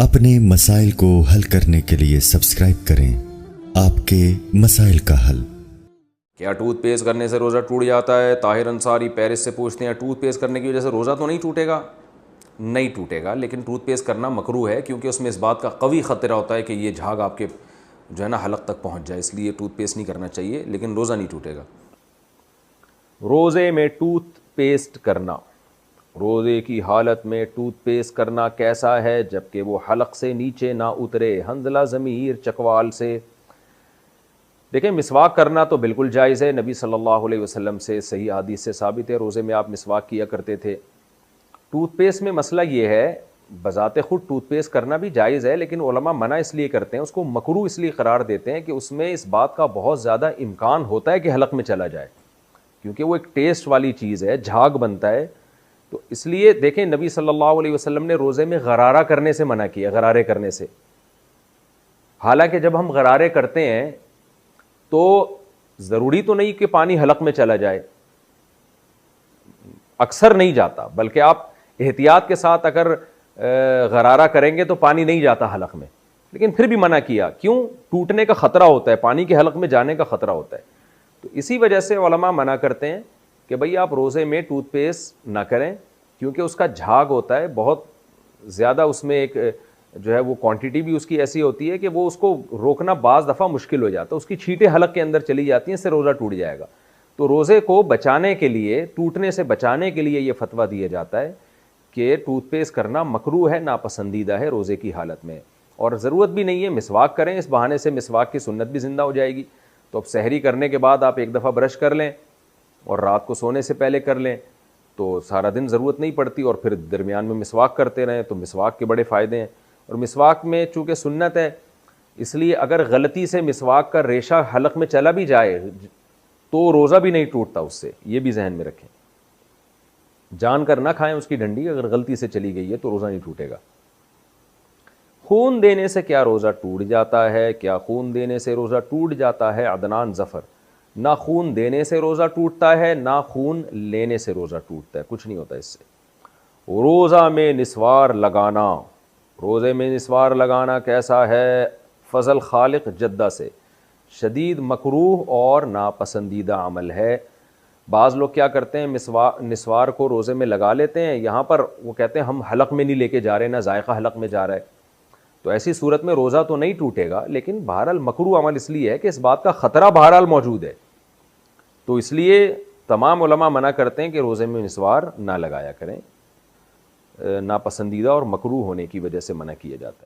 اپنے مسائل کو حل کرنے کے لیے سبسکرائب کریں آپ کے مسائل کا حل۔ کیا ٹوتھ پیسٹ کرنے سے روزہ ٹوٹ جاتا ہے؟ طاہر انصاری پیرس سے پوچھتے ہیں ٹوتھ پیسٹ کرنے کی وجہ سے روزہ تو نہیں ٹوٹے گا؟ نہیں ٹوٹے گا، لیکن ٹوتھ پیسٹ کرنا مکروہ ہے کیونکہ اس میں اس بات کا قوی خطرہ ہوتا ہے کہ یہ جھاگ آپ کے جو ہے نا حلق تک پہنچ جائے، اس لیے ٹوتھ پیسٹ نہیں کرنا چاہیے، لیکن روزہ نہیں ٹوٹے گا۔ روزے میں ٹوتھ پیسٹ کرنا، روزے کی حالت میں ٹوتھ پیسٹ کرنا کیسا ہے جبکہ وہ حلق سے نیچے نہ اترے؟ حنظلہ ضمیر چکوال سے۔ دیکھیں، مسواک کرنا تو بالکل جائز ہے، نبی صلی اللہ علیہ وسلم سے صحیح حدیث سے ثابت ہے، روزے میں آپ مسواک کیا کرتے تھے۔ ٹوتھ پیسٹ میں مسئلہ یہ ہے، بذات خود ٹوتھ پیسٹ کرنا بھی جائز ہے، لیکن علماء منع اس لیے کرتے ہیں، اس کو مکروہ اس لیے قرار دیتے ہیں کہ اس میں اس بات کا بہت زیادہ امکان ہوتا ہے کہ حلق میں چلا جائے، کیونکہ وہ ایک ٹیسٹ والی چیز ہے، جھاگ بنتا ہے۔ تو اس لیے دیکھیں، نبی صلی اللہ علیہ وسلم نے روزے میں غرارہ کرنے سے منع کیا، غرارے کرنے سے۔ حالانکہ جب ہم غرارے کرتے ہیں تو ضروری تو نہیں کہ پانی حلق میں چلا جائے، اکثر نہیں جاتا، بلکہ آپ احتیاط کے ساتھ اگر غرارہ کریں گے تو پانی نہیں جاتا حلق میں، لیکن پھر بھی منع کیا، کیوں؟ ٹوٹنے کا خطرہ ہوتا ہے، پانی کے حلق میں جانے کا خطرہ ہوتا ہے۔ تو اسی وجہ سے علماء منع کرتے ہیں کہ بھئی آپ روزے میں ٹوتھ پیسٹ نہ کریں، کیونکہ اس کا جھاگ ہوتا ہے بہت زیادہ، اس میں ایک جو ہے وہ کوانٹٹی بھی اس کی ایسی ہوتی ہے کہ وہ اس کو روکنا بعض دفعہ مشکل ہو جاتا ہے، اس کی چھینٹیں حلق کے اندر چلی جاتی ہیں، اس سے روزہ ٹوٹ جائے گا۔ تو روزے کو بچانے کے لیے، ٹوٹنے سے بچانے کے لیے یہ فتویٰ دیا جاتا ہے کہ ٹوتھ پیسٹ کرنا مکروہ ہے، ناپسندیدہ ہے روزے کی حالت میں، اور ضرورت بھی نہیں ہے، مسواک کریں، اس بہانے سے مسواک کی سنت بھی زندہ ہو جائے گی۔ تو اب سحری کرنے کے بعد آپ ایک دفعہ برش کر لیں اور رات کو سونے سے پہلے کر لیں تو سارا دن ضرورت نہیں پڑتی، اور پھر درمیان میں مسواک کرتے رہیں تو مسواک کے بڑے فائدے ہیں۔ اور مسواک میں چونکہ سنت ہے، اس لیے اگر غلطی سے مسواک کا ریشہ حلق میں چلا بھی جائے تو روزہ بھی نہیں ٹوٹتا اس سے، یہ بھی ذہن میں رکھیں۔ جان کر نہ کھائیں اس کی ڈنڈی، اگر غلطی سے چلی گئی ہے تو روزہ نہیں ٹوٹے گا۔ خون دینے سے کیا روزہ ٹوٹ جاتا ہے؟ کیا خون دینے سے روزہ ٹوٹ جاتا ہے؟ عدنان ظفر: نہ خون دینے سے روزہ ٹوٹتا ہے، نہ خون لینے سے روزہ ٹوٹتا ہے، کچھ نہیں ہوتا اس سے۔ روزہ میں نسوار لگانا، روزے میں نسوار لگانا کیسا ہے؟ فضل خالق جدہ سے: شدید مکروہ اور ناپسندیدہ عمل ہے۔ بعض لوگ کیا کرتے ہیں، نسوار کو روزے میں لگا لیتے ہیں، یہاں پر وہ کہتے ہیں ہم حلق میں نہیں لے کے جا رہے، نہ ذائقہ حلق میں جا رہا ہے، تو ایسی صورت میں روزہ تو نہیں ٹوٹے گا، لیکن بہرحال مکروہ عمل اس لیے ہے کہ اس بات کا خطرہ بہرحال موجود ہے، تو اس لیے تمام علماء منع کرتے ہیں کہ روزے میں نسوار نہ لگایا کریں، ناپسندیدہ اور مکروہ ہونے کی وجہ سے منع کیا جاتا ہے۔